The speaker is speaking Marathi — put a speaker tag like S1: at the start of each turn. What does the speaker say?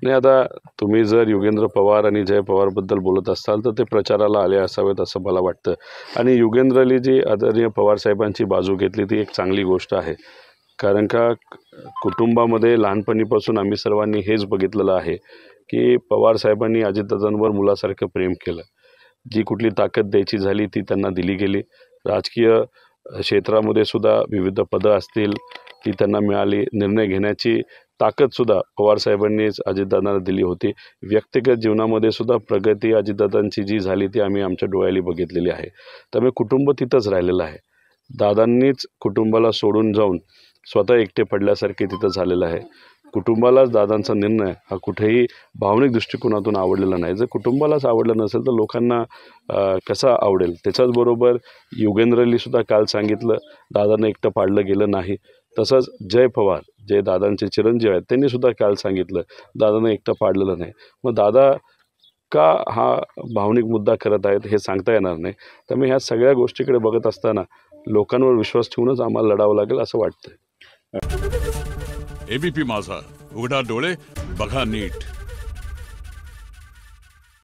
S1: नाही, आता तुम्ही जर योगेंद्र पवार आणि जय पवारबद्दल बोलत असाल तर ते प्रचाराला आले असावेत असं मला वाटतं. आणि योगेंद्रली जी आदरणीय पवारसाहेबांची बाजू घेतली ती एक चांगली गोष्ट आहे. कारण का कुटुंबामध्ये लहानपणीपासून आम्ही सर्वांनी हेच बघितलेलं आहे की पवारसाहेबांनी अजितदादांवर मुलासारखं प्रेम केलं. जी कुठली ताकद द्यायची झाली ती त्यांना दिली गेली. राजकीय क्षेत्रामध्ये सुद्धा विविध पदं असतील ती त्यांना मिळाली. निर्णय घेण्याची ताकदसुद्धा पवारसाहेबांनीच अजितदादांना दिली होती. व्यक्तिगत जीवनामध्ये सुद्धा प्रगती अजितदादांची जी झाली ती आम्ही आमच्या डोळ्यांनी बघितलेली आहे. त्यामुळे कुटुंब तिथंच राहिलेलं आहे. दादांनीच कुटुंबाला सोडून जाऊन स्वतः एकटे पडल्यासारखे तिथं झालेलं आहे. कुटुंबालाच दादांचा निर्णय हा कुठेही भावनिक दृष्टिकोनातून आवडलेला नाही. जर कुटुंबालाच आवडलं नसेल तर लोकांना कसा आवडेल. त्याच्याचबरोबर योगेंद्रली सुद्धा काल सांगितलं दादांना एकटं पाडलं गेलं नाही. तसंच जय पवार जे दादांचे चिरंजीव आहेत त्यांनी सुद्धा काल सांगितलं दादांना एकटं पाडलेलं नाही. मग दादा का हा भावनिक मुद्दा करत आहेत हे सांगता येणार नाही. त्यामुळे ह्या सगळ्या गोष्टीकडे बघत असताना लोकांवर विश्वास ठेवूनच आम्हाला लढावं लागेल असं वाटतंय.
S2: एबीपी माझा, उघडा डोळे बघा नीट.